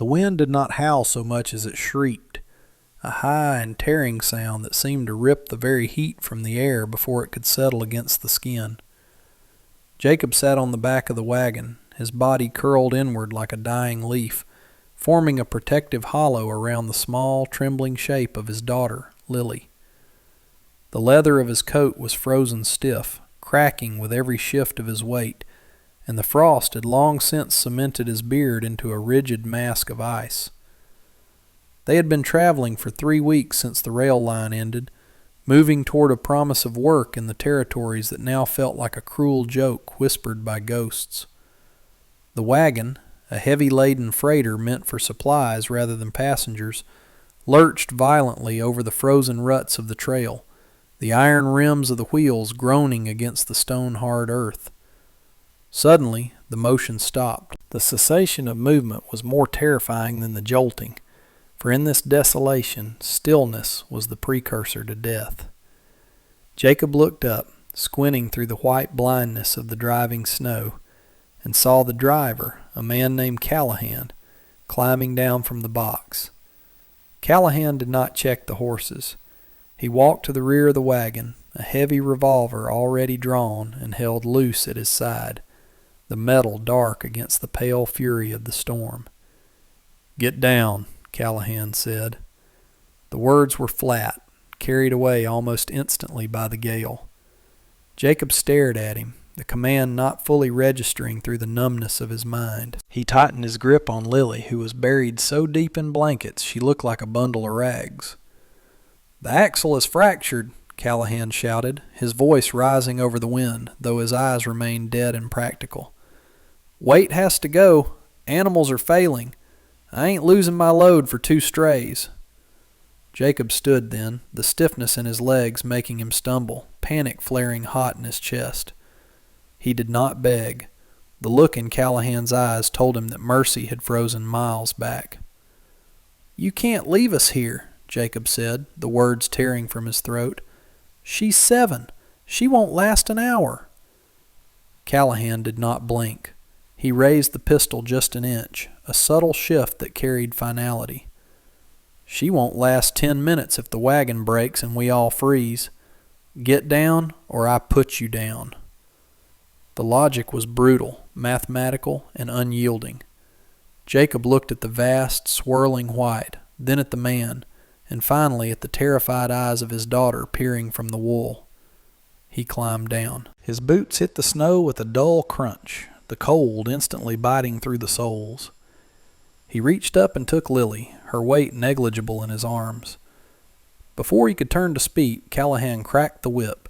wind did not howl so much as it shrieked, a high and tearing sound that seemed to rip the very heat from the air before it could settle against the skin. Jacob sat on the back of the wagon, his body curled inward like a dying leaf, forming a protective hollow around the small, trembling shape of his daughter, Lily. The leather of his coat was frozen stiff, cracking with every shift of his weight, and the frost had long since cemented his beard into a rigid mask of ice. They had been traveling for 3 weeks since the rail line ended, moving toward a promise of work in the territories that now felt like a cruel joke whispered by ghosts. The wagon, a heavy-laden freighter meant for supplies rather than passengers, lurched violently over the frozen ruts of the trail, the iron rims of the wheels groaning against the stone-hard earth. Suddenly, the motion stopped. The cessation of movement was more terrifying than the jolting, for in this desolation, stillness was the precursor to death. Jacob looked up, squinting through the white blindness of the driving snow, and saw the driver, a man named Callahan, climbing down from the box. Callahan did not check the horses. He walked to the rear of the wagon, a heavy revolver already drawn and held loose at his side, the metal dark against the pale fury of the storm. "Get down," Callahan said. The words were flat, carried away almost instantly by the gale. Jacob stared at him, the command not fully registering through the numbness of his mind. He tightened his grip on Lily, who was buried so deep in blankets she looked like a bundle of rags. "The axle is fractured," Callahan shouted, his voice rising over the wind, though his eyes remained dead and practical. "Weight has to go. Animals are failing. I ain't losing my load for 2 strays." Jacob stood then, the stiffness in his legs making him stumble, panic flaring hot in his chest. He did not beg. The look in Callahan's eyes told him that mercy had frozen miles back. "You can't leave us here," Jacob said, the words tearing from his throat. "She's 7. She won't last an hour." Callahan did not blink. He raised the pistol just an inch, a subtle shift that carried finality. "She won't last 10 minutes if the wagon breaks and we all freeze. Get down, or I put you down." The logic was brutal, mathematical, and unyielding. Jacob looked at the vast, swirling white, then at the man, and finally at the terrified eyes of his daughter peering from the wool. He climbed down. His boots hit the snow with a dull crunch, the cold instantly biting through the soles. He reached up and took Lily, her weight negligible in his arms. Before he could turn to speak, Callahan cracked the whip.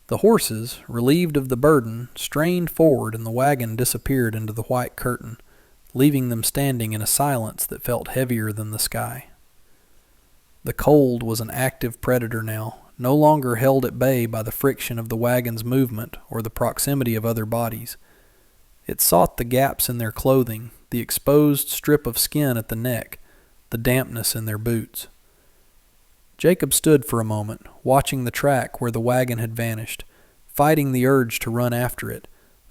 The horses, relieved of the burden, strained forward and the wagon disappeared into the white curtain, leaving them standing in a silence that felt heavier than the sky. The cold was an active predator now, no longer held at bay by the friction of the wagon's movement or the proximity of other bodies. It sought the gaps in their clothing, the exposed strip of skin at the neck, the dampness in their boots. Jacob stood for a moment, watching the track where the wagon had vanished, fighting the urge to run after it,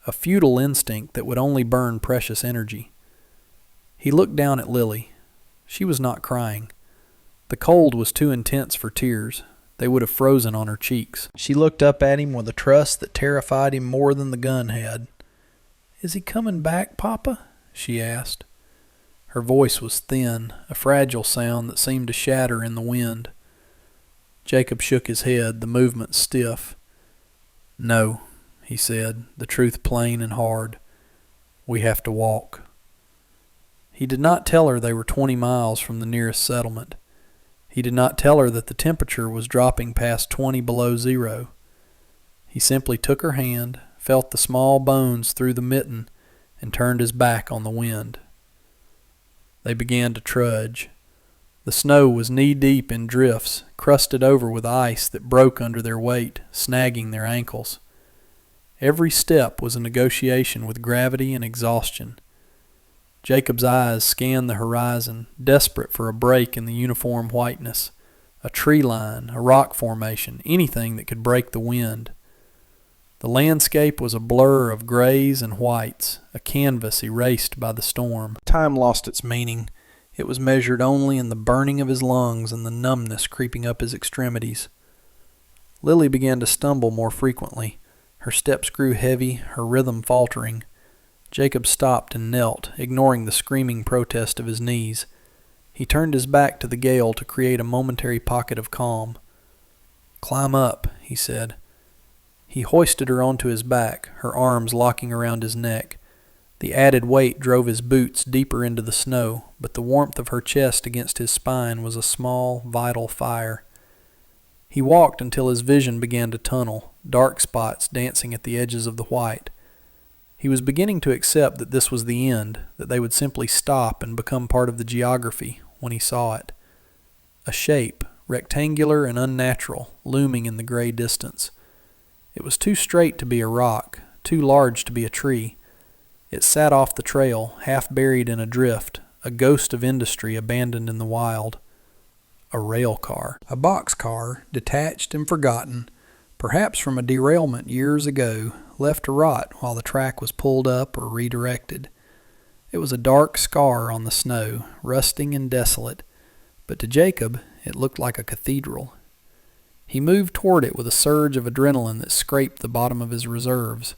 a futile instinct that would only burn precious energy. He looked down at Lily. She was not crying. The cold was too intense for tears. They would have frozen on her cheeks. She looked up at him with a trust that terrified him more than the gun had. "Is he coming back, Papa?" she asked. Her voice was thin, a fragile sound that seemed to shatter in the wind. Jacob shook his head, the movement stiff. "No," he said, the truth plain and hard. "We have to walk." He did not tell her they were 20 miles from the nearest settlement. He did not tell her that the temperature was dropping past 20 below zero. He simply took her hand, felt the small bones through the mitten, and turned his back on the wind. They began to trudge. The snow was knee-deep in drifts, crusted over with ice that broke under their weight, snagging their ankles. Every step was a negotiation with gravity and exhaustion. Jacob's eyes scanned the horizon, desperate for a break in the uniform whiteness, a tree line, a rock formation, anything that could break the wind. The landscape was a blur of grays and whites, a canvas erased by the storm. Time lost its meaning. It was measured only in the burning of his lungs and the numbness creeping up his extremities. Lily began to stumble more frequently. Her steps grew heavy, her rhythm faltering. Jacob stopped and knelt, ignoring the screaming protest of his knees. He turned his back to the gale to create a momentary pocket of calm. "Climb up," he said. He hoisted her onto his back, her arms locking around his neck. The added weight drove his boots deeper into the snow, but the warmth of her chest against his spine was a small, vital fire. He walked until his vision began to tunnel, dark spots dancing at the edges of the white. He was beginning to accept that this was the end, that they would simply stop and become part of the geography, when he saw it. A shape, rectangular and unnatural, looming in the gray distance. It was too straight to be a rock, too large to be a tree. It sat off the trail, half buried in a drift, a ghost of industry abandoned in the wild. A railcar. A boxcar, detached and forgotten, perhaps from a derailment years ago, left to rot while the track was pulled up or redirected. It was a dark scar on the snow, rusting and desolate, but to Jacob it looked like a cathedral. He moved toward it with a surge of adrenaline that scraped the bottom of his reserves.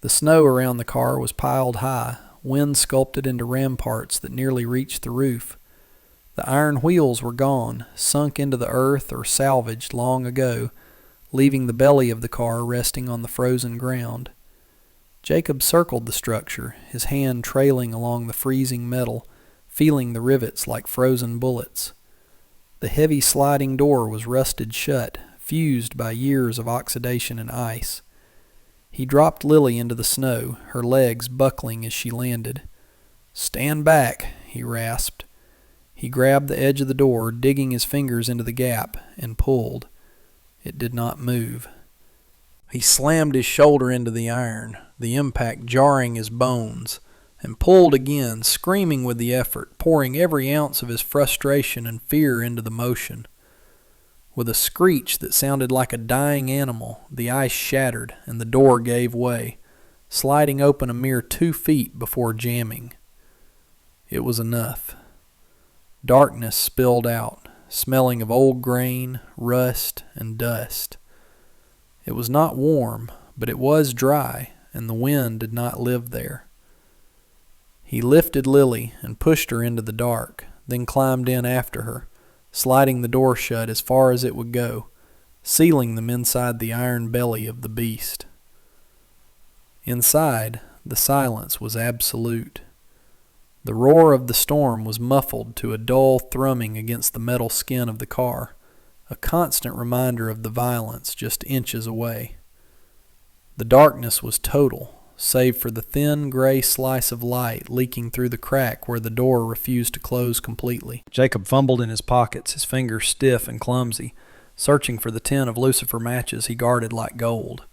The snow around the car was piled high, wind sculpted into ramparts that nearly reached the roof. The iron wheels were gone, sunk into the earth or salvaged long ago, leaving the belly of the car resting on the frozen ground. Jacob circled the structure, his hand trailing along the freezing metal, feeling the rivets like frozen bullets. The heavy sliding door was rusted shut, fused by years of oxidation and ice. He dropped Lily into the snow, her legs buckling as she landed. "Stand back," he rasped. He grabbed the edge of the door, digging his fingers into the gap, and pulled. It did not move. He slammed his shoulder into the iron, the impact jarring his bones, and pulled again, screaming with the effort, pouring every ounce of his frustration and fear into the motion. With a screech that sounded like a dying animal, the ice shattered and the door gave way, sliding open a mere 2 feet before jamming. It was enough. Darkness spilled out, smelling of old grain, rust, and dust. It was not warm, but it was dry, and the wind did not live there. He lifted Lily and pushed her into the dark, then climbed in after her, sliding the door shut as far as it would go, sealing them inside the iron belly of the beast. Inside, the silence was absolute. The roar of the storm was muffled to a dull thrumming against the metal skin of the car, a constant reminder of the violence just inches away. The darkness was total, save for the thin gray slice of light leaking through the crack where the door refused to close completely. Jacob fumbled in his pockets, his fingers stiff and clumsy, searching for the tin of lucifer matches he guarded like gold.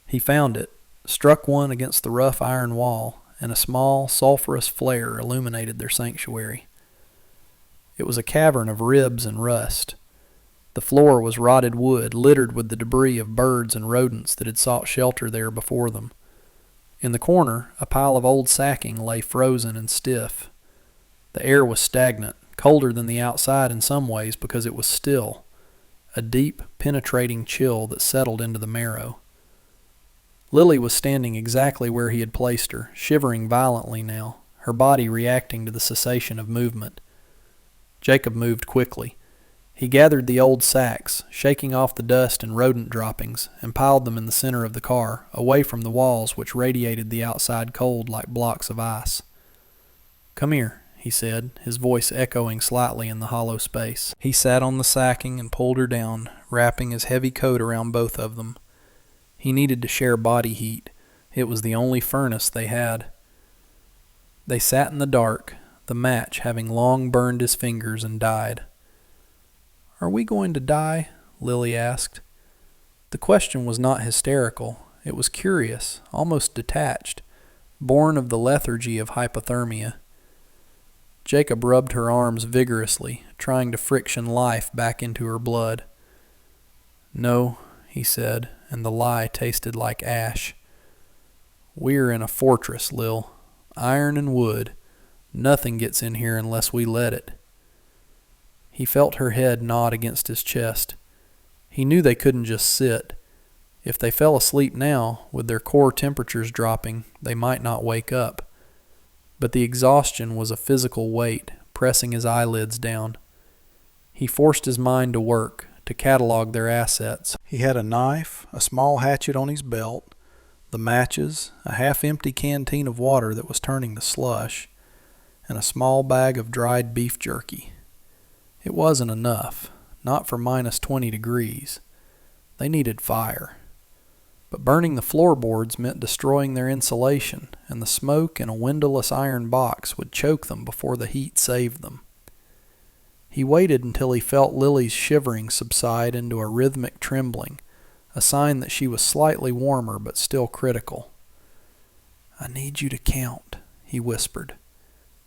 He found it, struck one against the rough iron wall, and a small, sulphurous flare illuminated their sanctuary. It was a cavern of ribs and rust. The floor was rotted wood, littered with the debris of birds and rodents that had sought shelter there before them. In the corner, a pile of old sacking lay frozen and stiff. The air was stagnant, colder than the outside in some ways because it was still, a deep, penetrating chill that settled into the marrow. Lily was standing exactly where he had placed her, shivering violently now, her body reacting to the cessation of movement. Jacob moved quickly. He gathered the old sacks, shaking off the dust and rodent droppings, and piled them in the center of the car, away from the walls which radiated the outside cold like blocks of ice. "Come here," he said, his voice echoing slightly in the hollow space. He sat on the sacking and pulled her down, wrapping his heavy coat around both of them. He needed to share body heat. It was the only furnace they had. They sat in the dark, the match having long burned his fingers and died. "Are we going to die?" Lily asked. The question was not hysterical. It was curious, almost detached, born of the lethargy of hypothermia. Jacob rubbed her arms vigorously, trying to friction life back into her blood. "No," he said, and the lie tasted like ash. "We're in a fortress, Lil. Iron and wood. Nothing gets in here unless we let it." He felt her head nod against his chest. He knew they couldn't just sit. If they fell asleep now, with their core temperatures dropping, they might not wake up. But the exhaustion was a physical weight, pressing his eyelids down. He forced his mind to work, to catalog their assets. He had a knife, a small hatchet on his belt, the matches, a half-empty canteen of water that was turning to slush, and a small bag of dried beef jerky. It wasn't enough, not for minus 20 degrees. They needed fire. But burning the floorboards meant destroying their insulation, and the smoke in a windowless iron box would choke them before the heat saved them. He waited until he felt Lily's shivering subside into a rhythmic trembling, a sign that she was slightly warmer but still critical. "I need you to count," he whispered.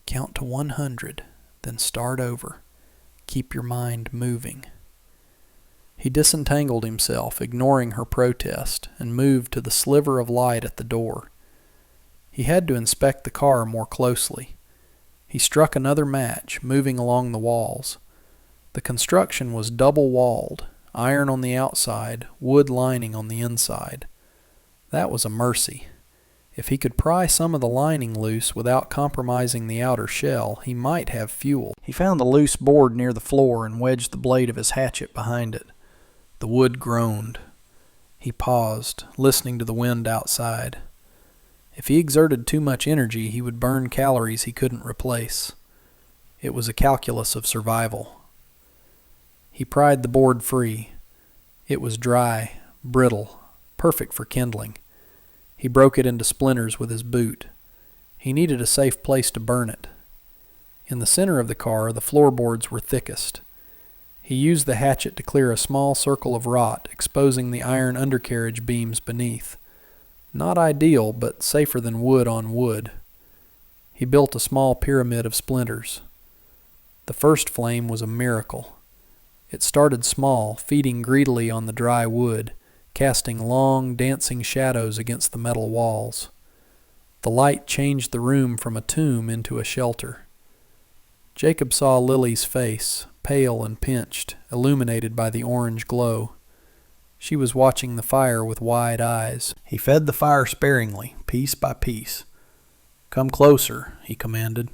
"Count to 100, then start over. Keep your mind moving." He disentangled himself, ignoring her protest, and moved to the sliver of light at the door. He had to inspect the car more closely. He struck another match, moving along the walls. The construction was double-walled, iron on the outside, wood lining on the inside. That was a mercy. If he could pry some of the lining loose without compromising the outer shell, he might have fuel. He found the loose board near the floor and wedged the blade of his hatchet behind it. The wood groaned. He paused, listening to the wind outside. If he exerted too much energy, he would burn calories he couldn't replace. It was a calculus of survival. He pried the board free. It was dry, brittle, perfect for kindling. He broke it into splinters with his boot. He needed a safe place to burn it. In the center of the car, the floorboards were thickest. He used the hatchet to clear a small circle of rot, exposing the iron undercarriage beams beneath. Not ideal, but safer than wood on wood. He built a small pyramid of splinters. The first flame was a miracle. It started small, feeding greedily on the dry wood, casting long, dancing shadows against the metal walls. The light changed the room from a tomb into a shelter. Jacob saw Lily's face, pale and pinched, illuminated by the orange glow. She was watching the fire with wide eyes. He fed the fire sparingly, piece by piece. "Come closer," he commanded.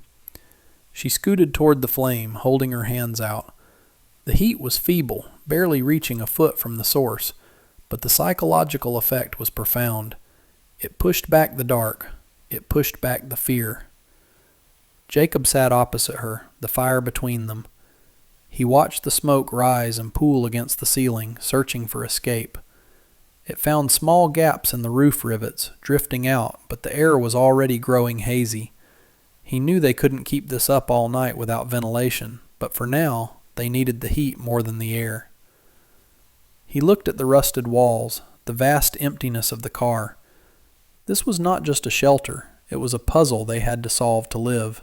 She scooted toward the flame, holding her hands out. The heat was feeble, barely reaching a foot from the source, but the psychological effect was profound. It pushed back the dark. It pushed back the fear. Jacob sat opposite her, the fire between them. He watched the smoke rise and pool against the ceiling, searching for escape. It found small gaps in the roof rivets, drifting out, but the air was already growing hazy. He knew they couldn't keep this up all night without ventilation, but for now, they needed the heat more than the air. He looked at the rusted walls, the vast emptiness of the car. This was not just a shelter, it was a puzzle they had to solve to live.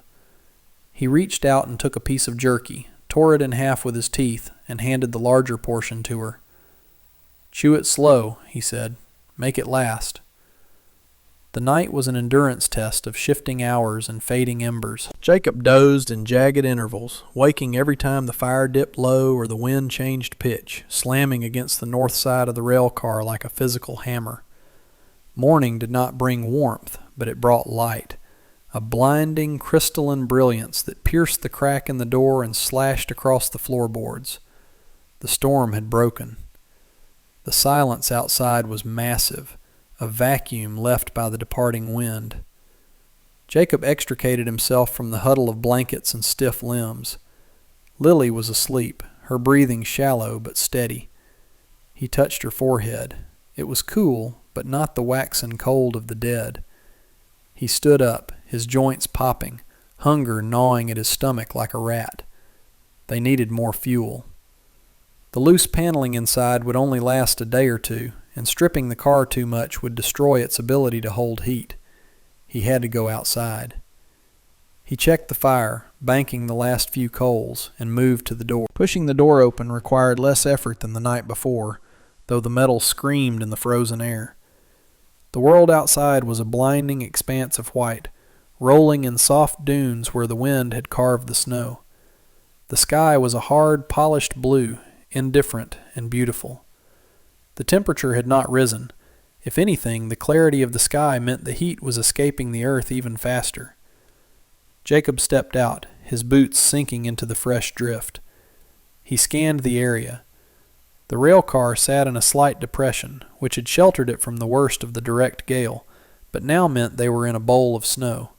He reached out and took a piece of jerky, tore it in half with his teeth, and handed the larger portion to her. "Chew it slow," he said. "Make it last." The night was an endurance test of shifting hours and fading embers. Jacob dozed in jagged intervals, waking every time the fire dipped low or the wind changed pitch, slamming against the north side of the railcar like a physical hammer. Morning did not bring warmth, but it brought light, a blinding, crystalline brilliance that pierced the crack in the door and slashed across the floorboards. The storm had broken. The silence outside was massive, a vacuum left by the departing wind. Jacob extricated himself from the huddle of blankets and stiff limbs. Lily was asleep, her breathing shallow but steady. He touched her forehead. It was cool, but not the waxen cold of the dead. He stood up, his joints popping, hunger gnawing at his stomach like a rat. They needed more fuel. The loose paneling inside would only last a day or two, and stripping the car too much would destroy its ability to hold heat. He had to go outside. He checked the fire, banking the last few coals, and moved to the door. Pushing the door open required less effort than the night before, though the metal screamed in the frozen air. The world outside was a blinding expanse of white, rolling in soft dunes where the wind had carved the snow. The sky was a hard, polished blue, indifferent and beautiful. The temperature had not risen. If anything, the clarity of the sky meant the heat was escaping the earth even faster. Jacob stepped out, his boots sinking into the fresh drift. He scanned the area. The railcar sat in a slight depression, which had sheltered it from the worst of the direct gale, but now meant they were in a bowl of snow.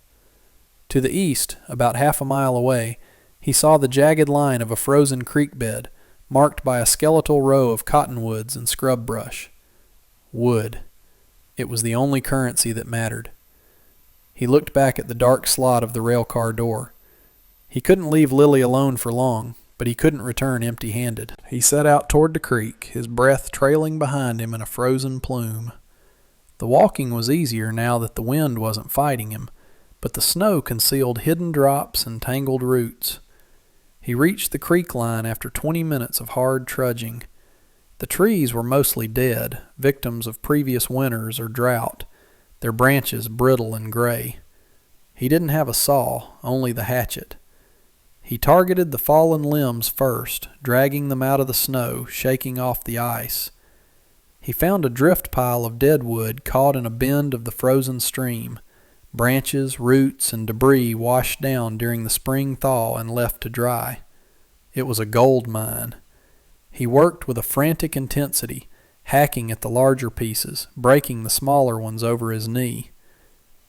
To the east, about half a mile away, he saw the jagged line of a frozen creek bed, marked by a skeletal row of cottonwoods and scrub brush. Wood. It was the only currency that mattered. He looked back at the dark slot of the railcar door. He couldn't leave Lily alone for long, but he couldn't return empty-handed. He set out toward the creek, his breath trailing behind him in a frozen plume. The walking was easier now that the wind wasn't fighting him, but the snow concealed hidden drops and tangled roots. He reached the creek line after 20 minutes of hard trudging. The trees were mostly dead, victims of previous winters or drought, their branches brittle and gray. He didn't have a saw, only the hatchet. He targeted the fallen limbs first, dragging them out of the snow, shaking off the ice. He found a drift pile of dead wood caught in a bend of the frozen stream. Branches, roots, and debris washed down during the spring thaw and left to dry. It was a gold mine. He worked with a frantic intensity, hacking at the larger pieces, breaking the smaller ones over his knee.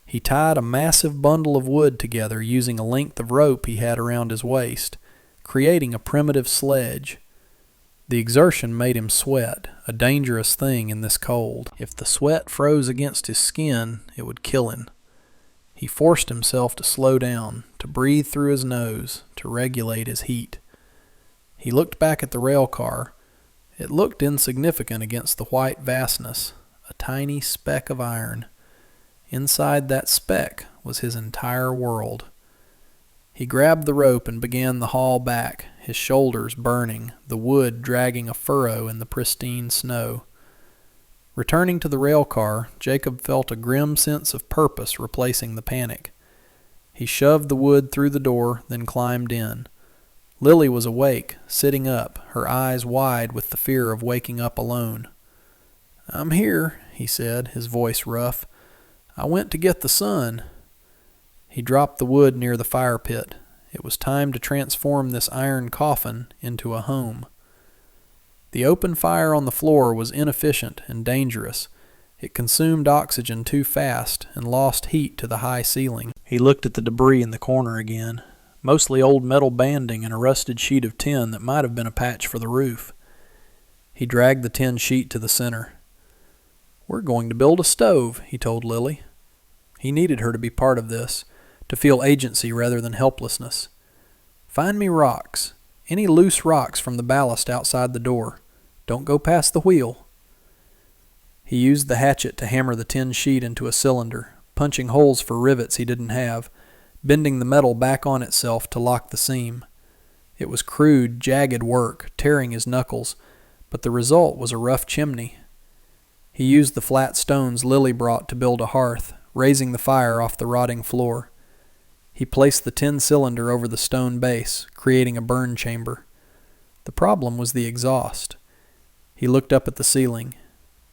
He tied a massive bundle of wood together using a length of rope he had around his waist, creating a primitive sledge. The exertion made him sweat, a dangerous thing in this cold. If the sweat froze against his skin, it would kill him. He forced himself to slow down, to breathe through his nose, to regulate his heat. He looked back at the rail car. It looked insignificant against the white vastness, a tiny speck of iron. Inside that speck was his entire world. He grabbed the rope and began the haul back, his shoulders burning, the wood dragging a furrow in the pristine snow. Returning to the rail car, Jacob felt a grim sense of purpose replacing the panic. He shoved the wood through the door, then climbed in. Lily was awake, sitting up, her eyes wide with the fear of waking up alone. "I'm here," he said, his voice rough. "I went to get the sun." He dropped the wood near the fire pit. It was time to transform this iron coffin into a home. The open fire on the floor was inefficient and dangerous. It consumed oxygen too fast and lost heat to the high ceiling. He looked at the debris in the corner again, mostly old metal banding and a rusted sheet of tin that might have been a patch for the roof. He dragged the tin sheet to the center. "We're going to build a stove," he told Lily. He needed her to be part of this, to feel agency rather than helplessness. "Find me rocks, any loose rocks from the ballast outside the door. Don't go past the wheel." He used the hatchet to hammer the tin sheet into a cylinder, punching holes for rivets he didn't have, bending the metal back on itself to lock the seam. It was crude, jagged work, tearing his knuckles, but the result was a rough chimney. He used the flat stones Lily brought to build a hearth, raising the fire off the rotting floor. He placed the tin cylinder over the stone base, creating a burn chamber. The problem was the exhaust. He looked up at the ceiling.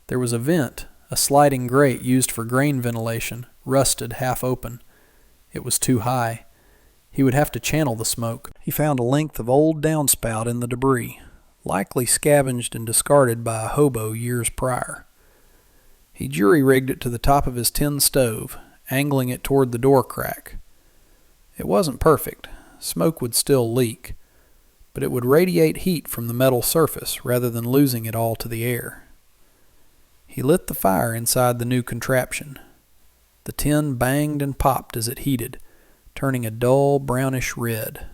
There was a vent, a sliding grate used for grain ventilation, rusted half open. It was too high. He would have to channel the smoke. He found a length of old downspout in the debris, likely scavenged and discarded by a hobo years prior. He jury-rigged it to the top of his tin stove, angling it toward the door crack. It wasn't perfect. Smoke would still leak, but it would radiate heat from the metal surface rather than losing it all to the air. He lit the fire inside the new contraption. The tin banged and popped as it heated, turning a dull brownish red.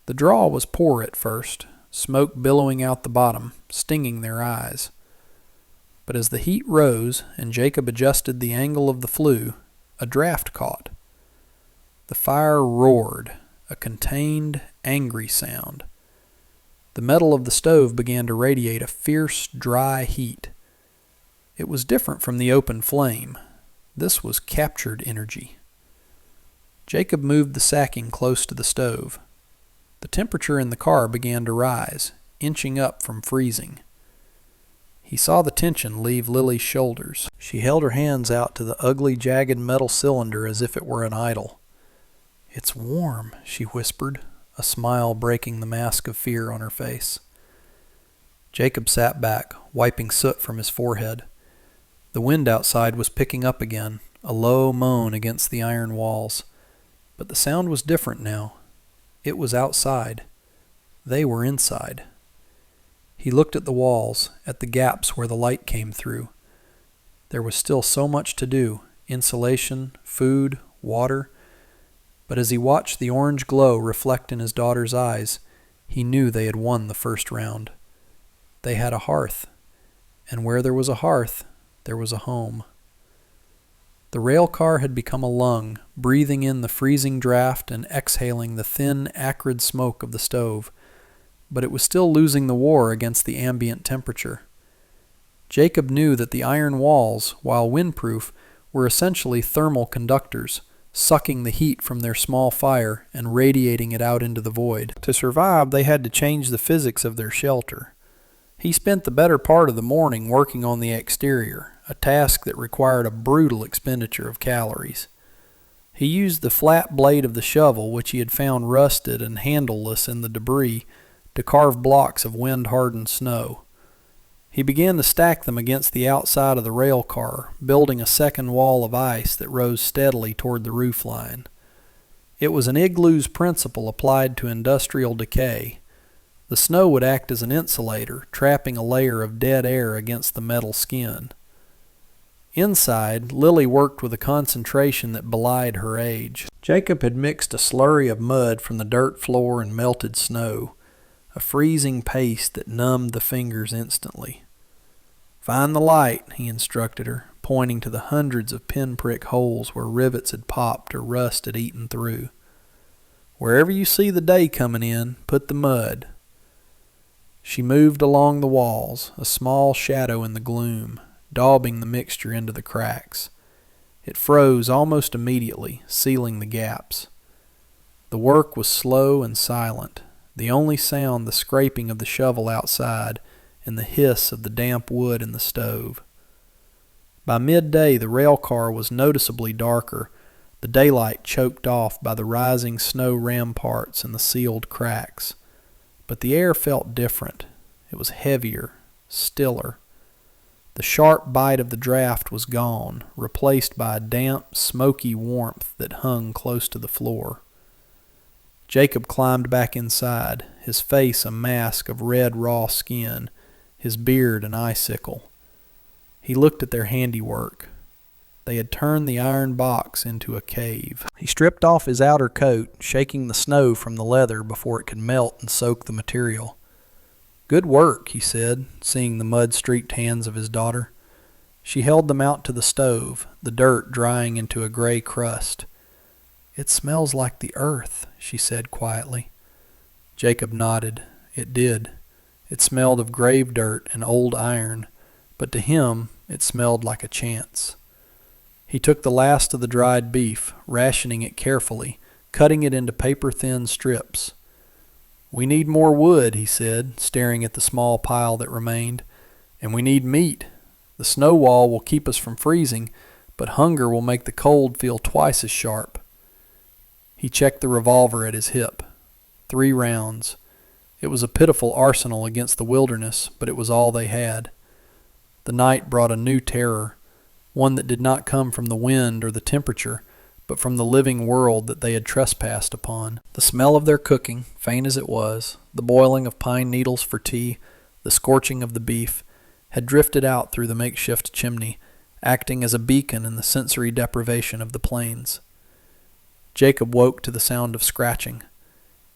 The draw was poor at first, smoke billowing out the bottom, stinging their eyes. But as the heat rose and Jacob adjusted the angle of the flue, a draft caught. The fire roared, a contained, angry sound. The metal of the stove began to radiate a fierce, dry heat. It was different from the open flame. This was captured energy. Jacob moved the sacking close to the stove. The temperature in the car began to rise, inching up from freezing. He saw the tension leave Lily's shoulders. She held her hands out to the ugly, jagged metal cylinder as if it were an idol. "It's warm," she whispered, a smile breaking the mask of fear on her face. Jacob sat back, wiping soot from his forehead. The wind outside was picking up again, a low moan against the iron walls. But the sound was different now. It was outside. They were inside. He looked at the walls, at the gaps where the light came through. There was still so much to do: insulation, food, water. But as he watched the orange glow reflect in his daughter's eyes, he knew they had won the first round. They had a hearth, and where there was a hearth, there was a home. The railcar had become a lung, breathing in the freezing draft and exhaling the thin, acrid smoke of the stove, but it was still losing the war against the ambient temperature. Jacob knew that the iron walls, while windproof, were essentially thermal conductors, sucking the heat from their small fire and radiating it out into the void. To survive, they had to change the physics of their shelter. He spent the better part of the morning working on the exterior, a task that required a brutal expenditure of calories. He used the flat blade of the shovel, which he had found rusted and handleless in the debris, to carve blocks of wind-hardened snow. He began to stack them against the outside of the rail car, building a second wall of ice that rose steadily toward the roof line. It was an igloo's principle applied to industrial decay. The snow would act as an insulator, trapping a layer of dead air against the metal skin. Inside, Lily worked with a concentration that belied her age. Jacob had mixed a slurry of mud from the dirt floor and melted snow, a freezing paste that numbed the fingers instantly. "Find the light," he instructed her, pointing to the hundreds of pinprick holes where rivets had popped or rust had eaten through. "Wherever you see the day coming in, put the mud." She moved along the walls, a small shadow in the gloom, daubing the mixture into the cracks. It froze almost immediately, sealing the gaps. The work was slow and silent, the only sound the scraping of the shovel outside and the hiss of the damp wood in the stove. By midday, the rail car was noticeably darker, the daylight choked off by the rising snow ramparts and the sealed cracks. But the air felt different. It was heavier, stiller. The sharp bite of the draft was gone, replaced by a damp, smoky warmth that hung close to the floor. Jacob climbed back inside, his face a mask of red raw skin, his beard an icicle. He looked at their handiwork. They had turned the iron box into a cave. He stripped off his outer coat, shaking the snow from the leather before it could melt and soak the material. "Good work," he said, seeing the mud-streaked hands of his daughter. She held them out to the stove, the dirt drying into a gray crust. "It smells like the earth," she said quietly. Jacob nodded. It did. It smelled of grave dirt and old iron, but to him it smelled like a chance. He took the last of the dried beef, rationing it carefully, cutting it into paper-thin strips. "We need more wood," he said, staring at the small pile that remained. "And we need meat. The snow wall will keep us from freezing, but hunger will make the cold feel twice as sharp." He checked the revolver at his hip. 3 rounds. It was a pitiful arsenal against the wilderness, but it was all they had. The night brought a new terror, one that did not come from the wind or the temperature, but from the living world that they had trespassed upon. The smell of their cooking, faint as it was, the boiling of pine needles for tea, the scorching of the beef, had drifted out through the makeshift chimney, acting as a beacon in the sensory deprivation of the plains. Jacob woke to the sound of scratching.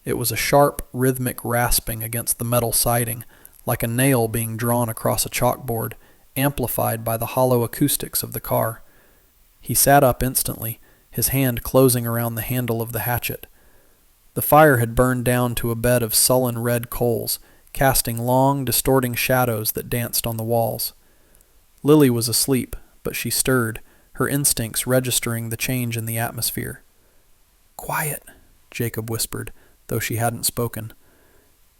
It was a sharp, rhythmic rasping against the metal siding, like a nail being drawn across a chalkboard, amplified by the hollow acoustics of the car. He sat up instantly, his hand closing around the handle of the hatchet. The fire had burned down to a bed of sullen red coals, casting long, distorting shadows that danced on the walls. Lily was asleep, but she stirred, her instincts registering the change in the atmosphere. "Quiet," Jacob whispered, though she hadn't spoken.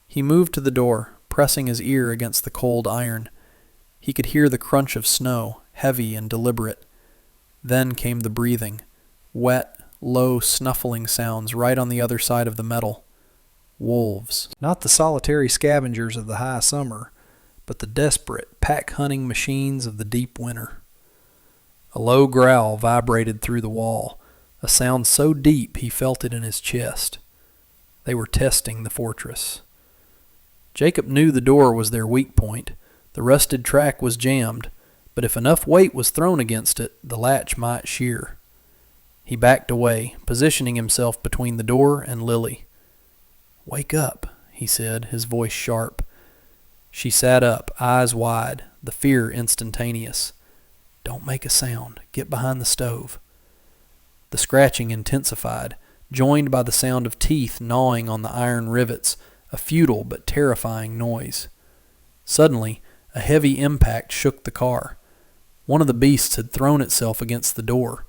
He moved to the door, pressing his ear against the cold iron. He could hear the crunch of snow, heavy and deliberate. Then came the breathing, wet, low, snuffling sounds right on the other side of the metal. Wolves. Not the solitary scavengers of the high summer, but the desperate, pack-hunting machines of the deep winter. A low growl vibrated through the wall, a sound so deep he felt it in his chest. They were testing the fortress. Jacob knew the door was their weak point. The rusted track was jammed, but if enough weight was thrown against it, the latch might shear. He backed away, positioning himself between the door and Lily. "Wake up," he said, his voice sharp. She sat up, eyes wide, the fear instantaneous. "Don't make a sound. Get behind the stove." The scratching intensified, joined by the sound of teeth gnawing on the iron rivets, a futile but terrifying noise. Suddenly, a heavy impact shook the car. One of the beasts had thrown itself against the door.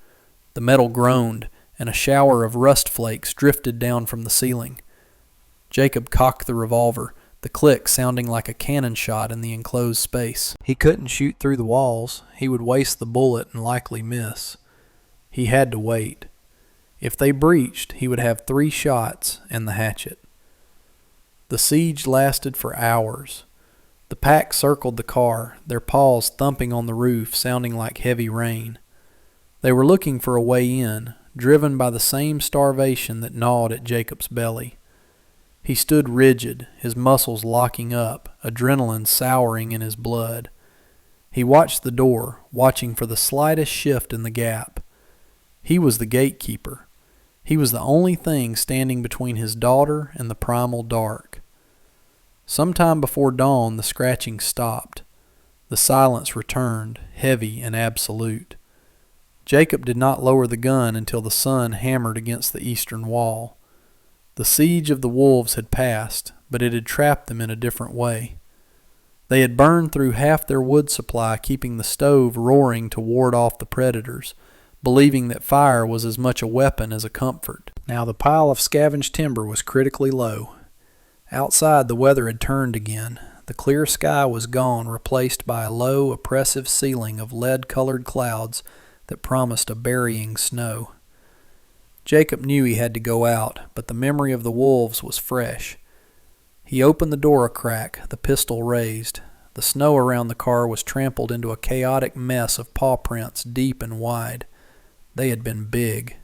The metal groaned, and a shower of rust flakes drifted down from the ceiling. Jacob cocked the revolver, the click sounding like a cannon shot in the enclosed space. He couldn't shoot through the walls. He would waste the bullet and likely miss. He had to wait. If they breached, he would have 3 shots and the hatchet. The siege lasted for hours. The pack circled the car, their paws thumping on the roof, sounding like heavy rain. They were looking for a way in, driven by the same starvation that gnawed at Jacob's belly. He stood rigid, his muscles locking up, adrenaline souring in his blood. He watched the door, watching for the slightest shift in the gap. He was the gatekeeper. He was the only thing standing between his daughter and the primal dark. Sometime before dawn, the scratching stopped. The silence returned, heavy and absolute. Jacob did not lower the gun until the sun hammered against the eastern wall. The siege of the wolves had passed, but it had trapped them in a different way. They had burned through half their wood supply, keeping the stove roaring to ward off the predators, believing that fire was as much a weapon as a comfort. Now the pile of scavenged timber was critically low. Outside, the weather had turned again. The clear sky was gone, replaced by a low, oppressive ceiling of lead-colored clouds that promised a burying snow. Jacob knew he had to go out, but the memory of the wolves was fresh. He opened the door a crack, the pistol raised. The snow around the car was trampled into a chaotic mess of paw prints, deep and wide. They had been big.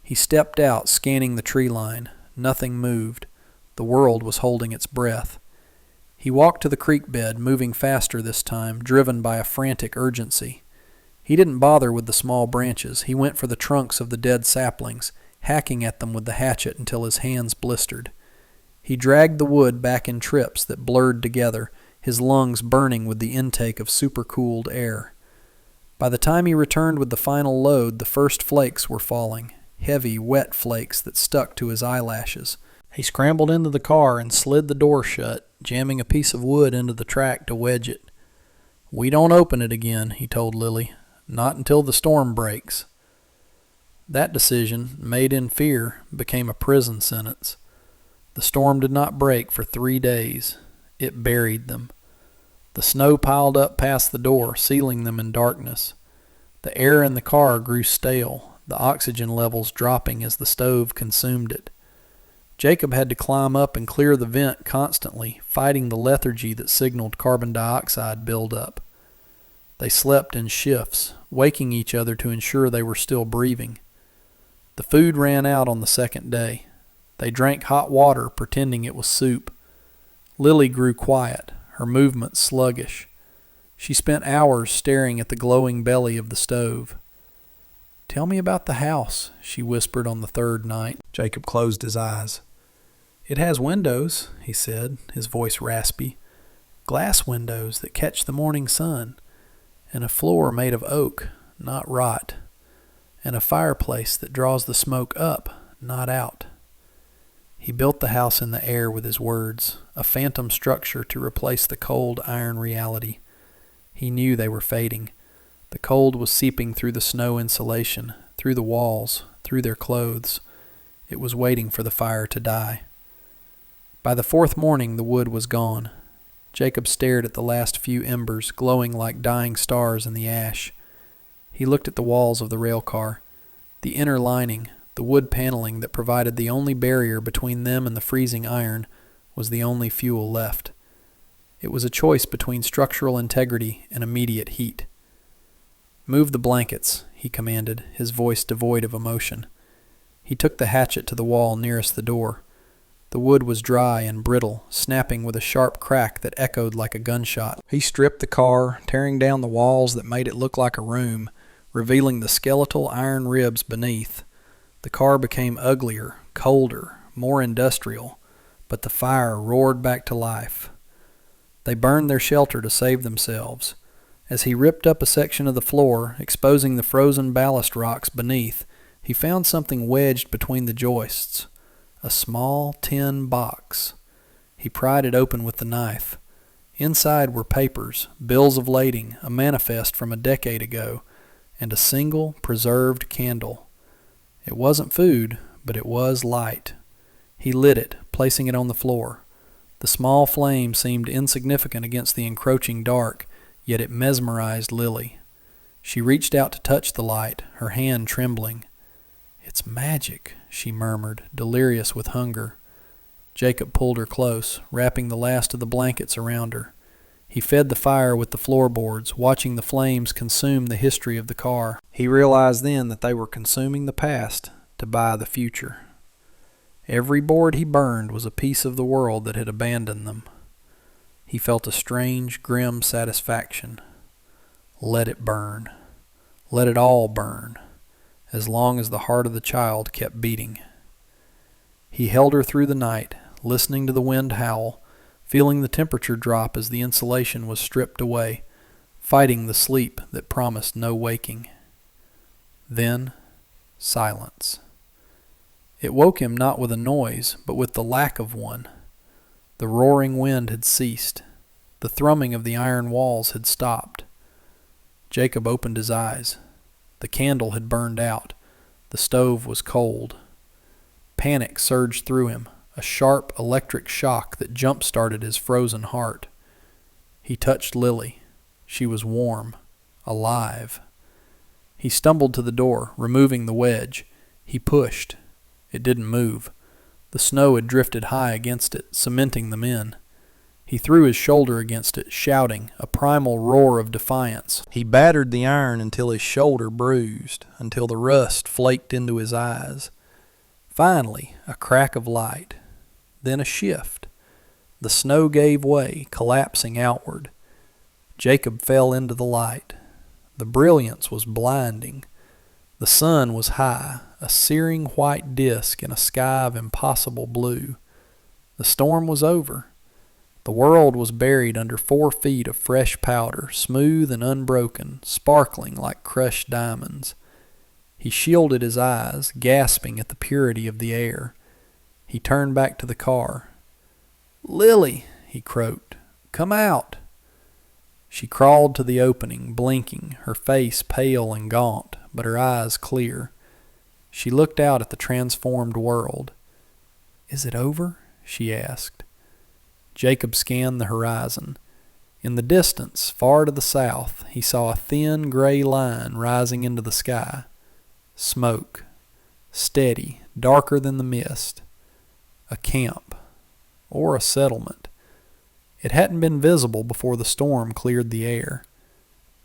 He stepped out, scanning the tree line. Nothing moved. The world was holding its breath. He walked to the creek bed, moving faster this time, driven by a frantic urgency. He didn't bother with the small branches. He went for the trunks of the dead saplings, hacking at them with the hatchet until his hands blistered. He dragged the wood back in trips that blurred together, his lungs burning with the intake of supercooled air. By the time he returned with the final load, the first flakes were falling, heavy, wet flakes that stuck to his eyelashes. He scrambled into the car and slid the door shut, jamming a piece of wood into the track to wedge it. "We don't open it again," he told Lily. "Not until the storm breaks." That decision, made in fear, became a prison sentence. The storm did not break for 3 days. It buried them. The snow piled up past the door, sealing them in darkness. The air in the car grew stale, the oxygen levels dropping as the stove consumed it. Jacob had to climb up and clear the vent constantly, fighting the lethargy that signaled carbon dioxide buildup. They slept in shifts, waking each other to ensure they were still breathing. The food ran out on the second day. They drank hot water, pretending it was soup. Lily grew quiet, her movements sluggish. She spent hours staring at the glowing belly of the stove. "Tell me about the house," she whispered on the 3rd night. Jacob closed his eyes. "It has windows," he said, his voice raspy. "Glass windows that catch the morning sun. And a floor made of oak, not rot. And a fireplace that draws the smoke up, not out." He built the house in the air with his words, a phantom structure to replace the cold iron reality. He knew they were fading. The cold was seeping through the snow insulation, through the walls, through their clothes. It was waiting for the fire to die. By the fourth morning, the wood was gone. Jacob stared at the last few embers, glowing like dying stars in the ash. He looked at the walls of the railcar. The inner lining, the wood paneling that provided the only barrier between them and the freezing iron, was the only fuel left. It was a choice between structural integrity and immediate heat. "Move the blankets," he commanded, his voice devoid of emotion. He took the hatchet to the wall nearest the door. The wood was dry and brittle, snapping with a sharp crack that echoed like a gunshot. He stripped the car, tearing down the walls that made it look like a room, revealing the skeletal iron ribs beneath. The car became uglier, colder, more industrial, but the fire roared back to life. They burned their shelter to save themselves. As he ripped up a section of the floor, exposing the frozen ballast rocks beneath, he found something wedged between the joists. A small tin box. He pried it open with the knife. Inside were papers, bills of lading, a manifest from a decade ago, and a single preserved candle. It wasn't food, but it was light. He lit it, placing it on the floor. The small flame seemed insignificant against the encroaching dark, yet it mesmerized Lily. She reached out to touch the light, her hand trembling. "It's magic," she murmured, delirious with hunger. Jacob pulled her close, wrapping the last of the blankets around her. He fed the fire with the floorboards, watching the flames consume the history of the car. He realized then that they were consuming the past to buy the future. Every board he burned was a piece of the world that had abandoned them. He felt a strange, grim satisfaction. Let it burn. Let it all burn, as long as the heart of the child kept beating. He held her through the night, listening to the wind howl, feeling the temperature drop as the insulation was stripped away, fighting the sleep that promised no waking. Then, silence. It woke him not with a noise, but with the lack of one. The roaring wind had ceased. The thrumming of the iron walls had stopped. Jacob opened his eyes. The candle had burned out. The stove was cold. Panic surged through him, a sharp electric shock that jump-started his frozen heart. He touched Lily. She was warm, alive. He stumbled to the door, removing the wedge. He pushed. It didn't move. The snow had drifted high against it, cementing them in. He threw his shoulder against it, shouting, a primal roar of defiance. He battered the iron until his shoulder bruised, until the rust flaked into his eyes. Finally, a crack of light. Then a shift. The snow gave way, collapsing outward. Jacob fell into the light. The brilliance was blinding. The sun was high, a searing white disk in a sky of impossible blue. The storm was over. The world was buried under 4 feet of fresh powder, smooth and unbroken, sparkling like crushed diamonds. He shielded his eyes, gasping at the purity of the air. He turned back to the car. "Lily," he croaked, "come out." She crawled to the opening, blinking, her face pale and gaunt, but her eyes clear. She looked out at the transformed world. "Is it over?" she asked. Jacob scanned the horizon. In the distance, far to the south, he saw a thin gray line rising into the sky. Smoke. Steady, darker than the mist. A camp. Or a settlement. It hadn't been visible before the storm cleared the air.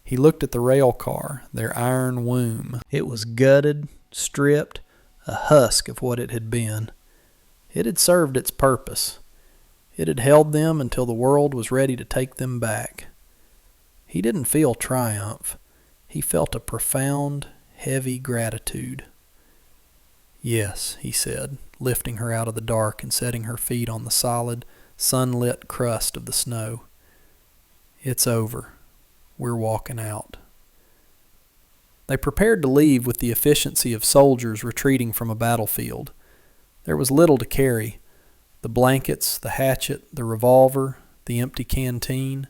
He looked at the rail car, their iron womb. It was gutted, stripped, a husk of what it had been. It had served its purpose. It had held them until the world was ready to take them back. He didn't feel triumph. He felt a profound, heavy gratitude. "Yes," he said, lifting her out of the dark and setting her feet on the solid, sunlit crust of the snow. "It's over. We're walking out." They prepared to leave with the efficiency of soldiers retreating from a battlefield. There was little to carry. The blankets, the hatchet, the revolver, the empty canteen.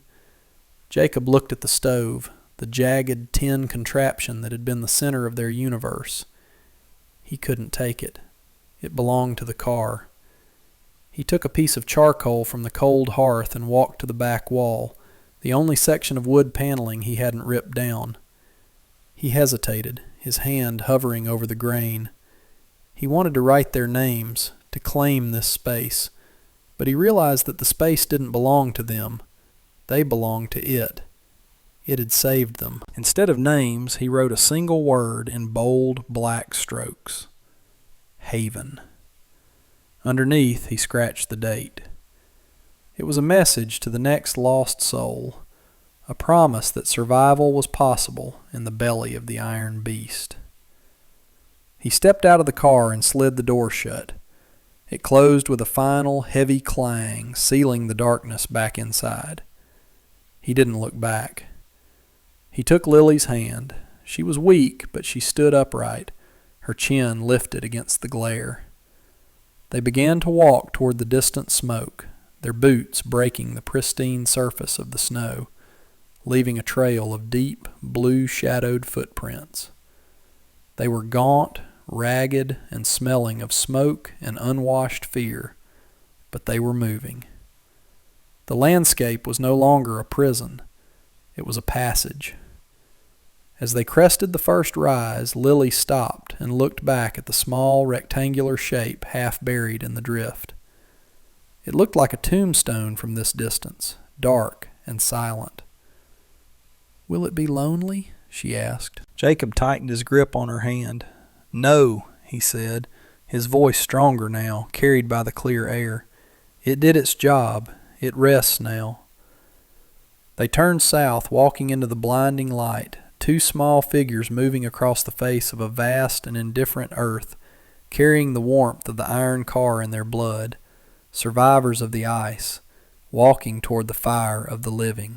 Jacob looked at the stove, the jagged tin contraption that had been the center of their universe. He couldn't take it. It belonged to the car. He took a piece of charcoal from the cold hearth and walked to the back wall, the only section of wood paneling he hadn't ripped down. He hesitated, his hand hovering over the grain. He wanted to write their names, to claim this space, but he realized that the space didn't belong to them. They belonged to it. It had saved them. Instead of names, he wrote a single word in bold black strokes. Haven. Underneath, he scratched the date. It was a message to the next lost soul, a promise that survival was possible in the belly of the iron beast. He stepped out of the car and slid the door shut. It closed with a final, heavy clang, sealing the darkness back inside. He didn't look back. He took Lily's hand. She was weak, but she stood upright, her chin lifted against the glare. They began to walk toward the distant smoke, their boots breaking the pristine surface of the snow, leaving a trail of deep, blue-shadowed footprints. They were gaunt, ragged, and smelling of smoke and unwashed fear, but they were moving. The landscape was no longer a prison. It was a passage. As they crested the first rise, Lily stopped and looked back at the small rectangular shape half buried in the drift. It looked like a tombstone from this distance, dark and silent. "Will it be lonely?" she asked. Jacob tightened his grip on her hand. "No," he said, his voice stronger now, carried by the clear air. "It did its job. It rests now." They turned south, walking into the blinding light, two small figures moving across the face of a vast and indifferent earth, carrying the warmth of the iron car in their blood, survivors of the ice, walking toward the fire of the living.